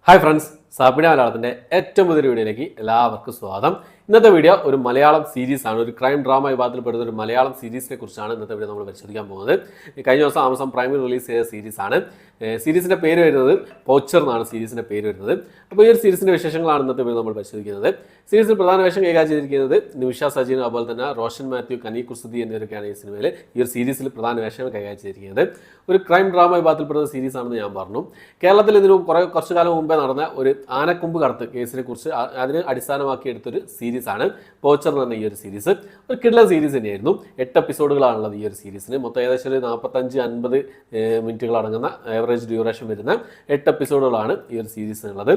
Hi friends, സാപ്പിന മലയാളത്തിൻ്റെ ഏറ്റവും പുതിയൊരു വീഡിയോയിലേക്ക് എല്ലാവർക്കും സ്വാഗതം. ഇന്നത്തെ വീഡിയോ ഒരു മലയാളം സീരീസ് ആണ്. ഒരു ക്രൈം ഡ്രാമ വിഭാഗത്തിൽപ്പെടുന്ന ഒരു മലയാളം സീരീസിനെ കുറിച്ചാണ് ഇന്നത്തെ വീഡിയോ നമ്മൾ പരിശോധിക്കാൻ പോകുന്നത്. കഴിഞ്ഞ ദിവസം ആമസോൺ പ്രൈമിൽ റിലീസ് ചെയ്ത സീരീസാണ്. സീരീസിൻ്റെ പേര് വരുന്നത് പോച്ചർ എന്നാണ് സീരീസിൻ്റെ പേര് വരുന്നത്. അപ്പോൾ ഈ ഒരു സീരീസിൻ്റെ വിശേഷങ്ങളാണ് ഇന്നത്തെ വീഡിയോ നമ്മൾ പരിശോധിക്കുന്നത്. സീരീസിൽ പ്രധാന വേഷം കൈകാര്യം ചെയ്തിരിക്കുന്നത് നിമിഷ സജീൻ, അതുപോലെ തന്നെ റോഷൻ മാത്യു, കനി കുർസുദി എന്നിവരൊക്കെയാണ് ഈ സിനിമയിൽ ഈ ഒരു സീരീസിൽ പ്രധാന വേഷങ്ങൾ കൈകാര്യം ചെയ്തിരിക്കുന്നത്. ഒരു ക്രൈം ഡ്രാമ വിഭാഗത്തിൽപ്പെടുന്ന സീരീസ് ആണെന്ന് ഞാൻ പറഞ്ഞു. കേരളത്തിൽ ഇതിന് കുറച്ചു കാലം മുമ്പേ നടന്ന ഒരു ആനക്കൊമ്പ് കടത്ത് കേസിനെ കുറിച്ച് അതിനെ അടിസ്ഥാനമാക്കി എടുത്തൊരു സീരീസാണ് പോച്ചർ എന്ന് പറഞ്ഞ ഈ ഒരു സീരീസ്. ഒരു കിഡ്ലൻ സീരീസ് തന്നെയായിരുന്നു. 8 എപ്പിസോഡുകളാണുള്ളത് ഈ ഒരു സീരീസിന്. മൊത്തം ഏകദേശം ഒരു 45-50 മിനിറ്റുകൾ അടങ്ങുന്ന ആവറേജ് ഡ്യൂറേഷൻ വരുന്ന 8 എപ്പിസോഡുകളാണ് ഈ ഒരു സീരീസിനുള്ളത്.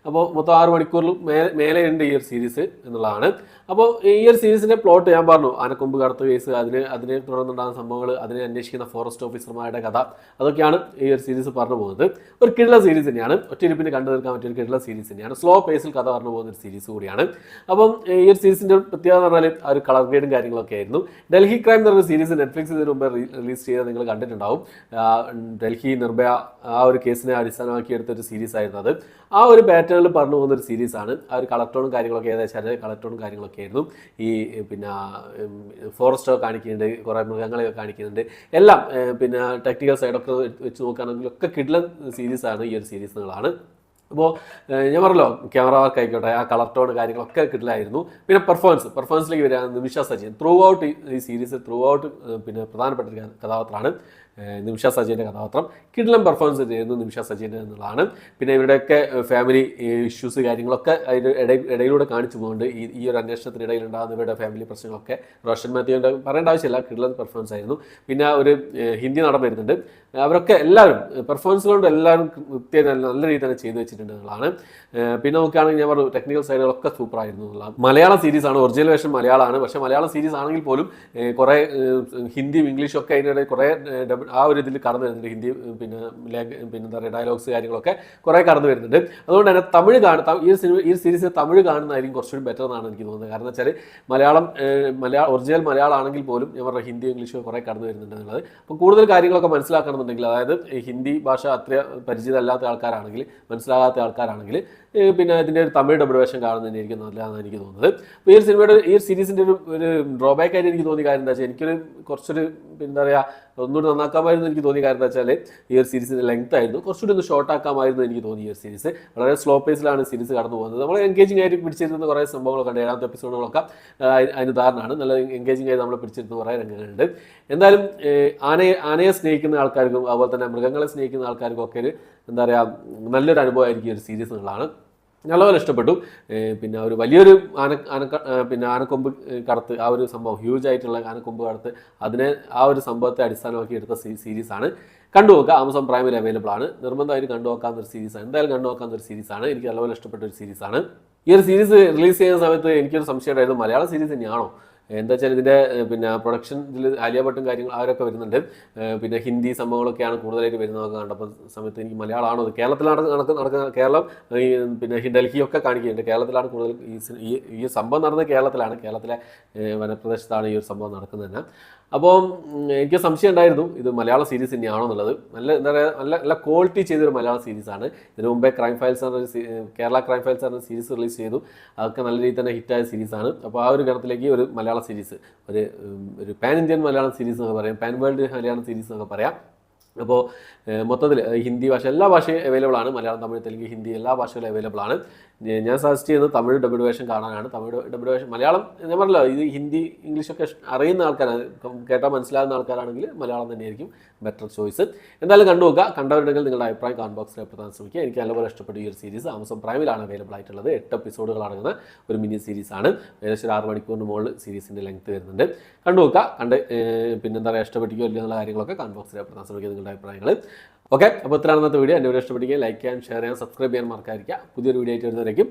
അപ്പോൾ മൊത്തം 6 മണിക്കൂറിൽ മേലെയുണ്ട് ഈ ഒരു സീരീസ് എന്നുള്ളതാണ്. അപ്പോൾ ഈ ഒരു സീരീസിൻ്റെ പ്ലോട്ട് ഞാൻ പറഞ്ഞു. ആനക്കൊമ്പ് കടത്ത് കേസ്, അതിനെ തുടർന്നുണ്ടാകുന്ന സംഭവങ്ങൾ, അതിനെ അന്വേഷിക്കുന്ന ഫോറസ്റ്റ് ഓഫീസർമാരുടെ കഥ, അതൊക്കെയാണ് ഈ ഒരു സീരീസ് പറഞ്ഞു പോകുന്നത്. ഒരു കിഡ്ലൻ സീരീസ് തന്നെയാണ്. ഒറ്റയിരിപ്പിന് കണ്ടു തീർക്കാൻ പറ്റിയ ഒരു കിഡ്ലൻ സീരീസ് തന്നെയാണ്. സ്ലോ പേസിൽ കഥ പറഞ്ഞു പോകുന്ന ഒരു സീരീസ് കൂടിയാണ്. അപ്പം ഈ ഒരു സീരീസിൻ്റെ പ്രത്യേകത എന്ന് പറഞ്ഞാൽ ആ ഒരു കളർ ഗ്രേഡും കാര്യങ്ങളൊക്കെ ആയിരുന്നു. ഡൽഹി ക്രൈം എന്ന് പറഞ്ഞ സീരീസ് നെറ്റ്ഫ്ലിക്സ് ഇതിന് മുമ്പ് റിലീസ് ചെയ്ത് നിങ്ങൾ കണ്ടിട്ടുണ്ടാവും. ഡൽഹി നിർഭയ ആ ഒരു കേസിനെ അടിസ്ഥാനമാക്കി എടുത്തൊരു സീരീസ് ആയിരുന്നു അത്. ആ ഒരു പാറ്റേണിൽ പറഞ്ഞു പോകുന്ന ഒരു സീരീസാണ്. ആ ഒരു കളർ ടോണും കാര്യങ്ങളൊക്കെ ഏകദേശം കളർ ടോണും കാര്യങ്ങളൊക്കെ ആയിരുന്നു. ഈ പിന്നെ ഫോറസ്റ്റൊക്കെ കാണിക്കുന്നുണ്ട്, കുറേ മൃഗങ്ങളെയൊക്കെ കാണിക്കുന്നുണ്ട്. എല്ലാം പിന്നെ ടെക്നിക്കൽ സൈഡൊക്കെ വെച്ച് നോക്കുകയാണെങ്കിലൊക്കെ കിഡ്ലൻ സീരീസാണ് ഈ ഒരു സീരീസ് എന്നുള്ളതാണ്. അപ്പോൾ ഞാൻ പറഞ്ഞല്ലോ, ക്യാമറ വർക്ക് ആയിക്കോട്ടെ, ആ കളർ ടോൺ കാര്യങ്ങളൊക്കെ കിട്ടില്ലായിരുന്നു. പിന്നെ പെർഫോമൻസിലേക്ക് വരിക നിമിഷ സജീൻ. ത്രൂ ഔട്ട് ഈ സീരീസ് പിന്നെ പ്രധാനപ്പെട്ട ഒരു കഥാപാത്രമാണ് നിമിഷ സജീൻ്റെ കഥാപാത്രം. കിഡ്ലൻ പെർഫോമൻസ് ചെയ്യുന്നു നിമിഷ സജീൻ്റെ എന്നുള്ളതാണ്. പിന്നെ ഇവരുടെയൊക്കെ ഫാമിലി ഇഷ്യൂസ് കാര്യങ്ങളൊക്കെ അതിൻ്റെ ഇടയിലൂടെ കാണിച്ചു പോകുന്നുണ്ട്. ഈ ഒരു അന്വേഷണത്തിനിടയിൽ ഉണ്ടാകുന്ന ഇവരുടെ ഫാമിലി പ്രശ്നങ്ങളൊക്കെ റോഷൻ മാത്യുവിൻ്റെ പറയേണ്ട ആവശ്യമില്ല, കിഡ്ലൻ പെർഫോമൻസ് ആയിരുന്നു. പിന്നെ ഒരു ഹിന്ദി നടൻ വരുന്നുണ്ട്. അവരൊക്കെ എല്ലാവരും പെർഫോമൻസ് കൊണ്ട് എല്ലാവരും നല്ല രീതിയിൽ തന്നെ ചെയ്തു വെച്ചിട്ടുണ്ട് എന്നുള്ളതാണ്. പിന്നെ നോക്കുകയാണെങ്കിൽ ഞാൻ പറഞ്ഞു ടെക്നിക്കൽ സൈഡുകളൊക്കെ സൂപ്പറായിരുന്നു എന്നുള്ളതാണ്. മലയാളം സീരീസാണ്, ഒറിജിനൽ വേഷം മലയാളമാണ്. പക്ഷേ മലയാളം സീരീസ് ആണെങ്കിൽ പോലും കുറേ ഹിന്ദിയും ഇംഗ്ലീഷും ഒക്കെ അതിനിടെ കുറേ ആ ഒരു ഇതിൽ കടന്നു വരുന്നുണ്ട്. ഹിന്ദി പിന്നെ എന്താ പറയുക, ഡയലോഗ്സ് കാര്യങ്ങളൊക്കെ കുറേ കടന്നു വരുന്നുണ്ട്. അതുകൊണ്ട് തന്നെ തമിഴ് ഈ സീരീസിൽ തമിഴ് കാണുന്നതായിരിക്കും കുറച്ചുകൂടി ബെറ്റർ എന്നാണ് എനിക്ക് തോന്നുന്നത്. കാരണം വെച്ചാൽ ഒറിജിനൽ മലയാളം ആണെങ്കിൽ പോലും ഞാൻ പറഞ്ഞ ഹിന്ദി ഇംഗ്ലീഷും കുറേ കടന്നു വരുന്നുണ്ട് എന്നുള്ളത്. അപ്പോൾ കൂടുതൽ കാര്യങ്ങളൊക്കെ മനസ്സിലാക്കണമെന്നുണ്ടെങ്കിൽ, അതായത് ഹിന്ദി ഭാഷ അത്ര പരിചിതമല്ലാത്ത ആൾക്കാരാണെങ്കിൽ, മനസ്സിലാകാത്ത ആൾക്കാരാണെങ്കിൽ പിന്നെ ഇതിൻ്റെ ഒരു തമിഴ് ഡബിൾ വേഷം കാണുന്നതിനായിരിക്കും നല്ലതാണെന്ന് എനിക്ക് തോന്നുന്നത്. അപ്പോൾ ഈ സീരീസിൻ്റെ ഒരു ഡ്രോബാക്ക് ആയിട്ട് എനിക്ക് തോന്നിയ കാര്യം എന്താ വെച്ചാൽ, എനിക്കൊരു കുറച്ചൊരു എന്താ പറയുക, ഒന്നുകൂടി നന്നാക്കാമായിരുന്നു എനിക്ക് തോന്നിയ കാര്യം എന്താ വെച്ചാൽ, ഈ ഒരു സീരീസിൻ്റെ ലെങ്ത് ആയിരുന്നു. കുറച്ചുകൂടി ഒന്ന് ഷോർട്ട് ആക്കാമായിരുന്നു എനിക്ക് തോന്നി. ഈ ഒരു സീരീസ് വളരെ സ്ലോ പേസിലാണ് സീരീസ് കടന്നു പോകുന്നത്. നമ്മൾ എൻഗേജിംഗ് ആയിട്ട് പിടിച്ചിരുന്ന കുറേ സംഭവങ്ങളൊക്കെ ഉണ്ട്. 7ാമത്തെ എപ്പിസോഡുകളൊക്കെ അതിന് ഉദാഹരണമാണ്. നല്ല എൻഗേജിംഗ് ആയിട്ട് നമ്മൾ പിടിച്ചിരുന്ന കുറേ രംഗങ്ങളുണ്ട്. എന്തായാലും ആനയെ സ്നേഹിക്കുന്ന ആൾക്കാർക്കും അതുപോലെ തന്നെ മൃഗങ്ങളെ സ്നേഹിക്കുന്ന ആൾക്കാർക്കും ഒക്കെ ഒരു എന്താ പറയുക, നല്ലൊരു അനുഭവമായിരിക്കും ഈ ഒരു സീരീസ് എന്നുള്ളതാണ്. നല്ലപോലെ ഇഷ്ടപ്പെട്ടു. പിന്നെ ഒരു വലിയൊരു ആനക്കൊമ്പ് കടത്ത്, ആ ഒരു സംഭവം, ഹ്യൂജ് ആയിട്ടുള്ള ആനക്കൊമ്പ് കടത്ത്, ആ ഒരു സംഭവത്തെ അടിസ്ഥാനമാക്കി എടുത്ത സീരീസാണ്. കണ്ടുനോക്കുക. ആമസോൺ പ്രൈമിൽ അവൈലബിൾ ആണ്. നിർബന്ധമായിട്ട് കണ്ടുനോക്കാവുന്ന ഒരു സീരീസാണ്. എന്തായാലും കണ്ടുനോക്കാവുന്ന ഒരു സീരീസാണ്. എനിക്ക് നല്ലപോലെ ഇഷ്ടപ്പെട്ട ഒരു സീരീസാണ്. ഈ ഒരു സീരീസ് റിലീസ് ചെയ്യുന്ന സമയത്ത് എനിക്കൊരു സംശയം ഉണ്ടായിരുന്നു, മലയാളം സീരീസ് തന്നെയാണോ? എന്താ വെച്ചാൽ ഇതിൻ്റെ പിന്നെ പ്രൊഡക്ഷൻ ഇതിൽ ആലിയ ഭട്ടും കാര്യങ്ങൾ അവരൊക്കെ വരുന്നുണ്ട്. പിന്നെ ഹിന്ദി സംഭവങ്ങളൊക്കെയാണ് കൂടുതലായിട്ട് വരുന്നതൊക്കെ കണ്ടപ്പോൾ സമയത്ത് എനിക്ക് മലയാളമാണോ, അത് കേരളത്തിലാണ് നടക്കുന്ന കേരളം പിന്നെ ഡൽഹിയൊക്കെ കാണിക്കുന്നുണ്ട്. കേരളത്തിലാണ് കൂടുതൽ ഈ സംഭവം നടന്നത്. കേരളത്തിലെ വനപ്രദേശത്താണ് ഈ ഒരു സംഭവം നടക്കുന്നത് തന്നെ. അപ്പോൾ എനിക്ക് സംശയം ഉണ്ടായിരുന്നു ഇത് മലയാള സീരീസ് തന്നെയാണോ എന്നുള്ളത്. എന്താ പറയുക, നല്ല ക്വാളിറ്റി ചെയ്തൊരു മലയാള സീരീസാണ്. ഇതിനു മുമ്പേ കേരള ക്രൈം ഫയൽസ് എന്ന സീരീസ് റിലീസ് ചെയ്തു. അതൊക്കെ നല്ല രീതിയിൽ തന്നെ ഹിറ്റായ സീരീസാണ്. അപ്പോൾ ആ ഒരു ഗണത്തിലേക്ക് ഒരു മലയാള സീരീസ്, ഒരു പാൻ ഇന്ത്യൻ മലയാളം സീരീസ് എന്നൊക്കെ പറയാം, പാൻ വേൾഡ് മലയാളം സീരീസ് എന്നൊക്കെ പറയാം. അപ്പോൾ മൊത്തത്തിൽ ഹിന്ദി ഭാഷ എല്ലാ ഭാഷയും അവൈലബിൾ ആണ്. മലയാളം, തമിഴ്, തെലുങ്ക്, ഹിന്ദി എല്ലാ ഭാഷകളും അവൈലബിൾ ആണ്. ഞാൻ സജസ്റ്റ് ചെയ്യുന്നത് തമിഴ് ഡബിഡ് വേഷം കാണാനാണ്. തമിഴ് ഡബിഡ് വേഷം, മലയാളം ഞാൻ പറഞ്ഞല്ലോ, ഇത് ഹിന്ദി ഇംഗ്ലീഷൊക്കെ അറിയുന്ന ആൾക്കാരാണ്, കേട്ടാൽ മനസ്സിലാകുന്ന ആൾക്കാരാണെങ്കിൽ മലയാളം തന്നെയായിരിക്കും ബെറ്റർ ചോയ്സ്. എന്തായാലും കണ്ടുനോക്കുക. കണ്ടവരുണ്ടെങ്കിൽ നിങ്ങളുടെ അഭിപ്രായം കമന്റ് ബോക്സിൽ എത്താൻ ശ്രമിക്കുക. എനിക്ക് നല്ലപോലെ ഇഷ്ടപ്പെട്ട ഈ ഒരു സീരീസ് ആമസോൺ പ്രൈമിലാണ് അവൈലബിൾ ആയിട്ടുള്ളത്. 8 എപ്പിസോഡുകൾ അടങ്ങുന്ന ഒരു മിനി സീരീസാണ്. ഏകദേശം ഒരു 6 മണിക്കൂറിന് മുകളിൽ സീരീസിൻ്റെ ലെങ്ത് വരുന്നുണ്ട്. കണ്ടുനോക്കുക. പിന്നെന്താ പറയുക, ഇഷ്ടപ്പെട്ടിക്കോ ഇല്ല എന്നുള്ള കാര്യങ്ങളൊക്കെ കമന്റ് ബോക്സിൽ എത്താൻ ശ്രമിക്കുക നിങ്ങളുടെ അഭിപ്രായങ്ങൾ. ഓക്കെ, അപ്പോൾ ഇത്രയാണ് ഇന്നത്തെ വീഡിയോ. എൻ്റെ വീഡിയോ ഇഷ്ടപ്പെട്ടിരിക്കുക ലൈക്ക് ചെയ്യാൻ, ഷെയർ ചെയ്യാൻ, സബ്സ്ക്രൈബ് ചെയ്യാൻ മറക്കാതിരിക്കുക. പുതിയൊരു വീഡിയോ ആയിട്ട് വരുന്നവരേക്കും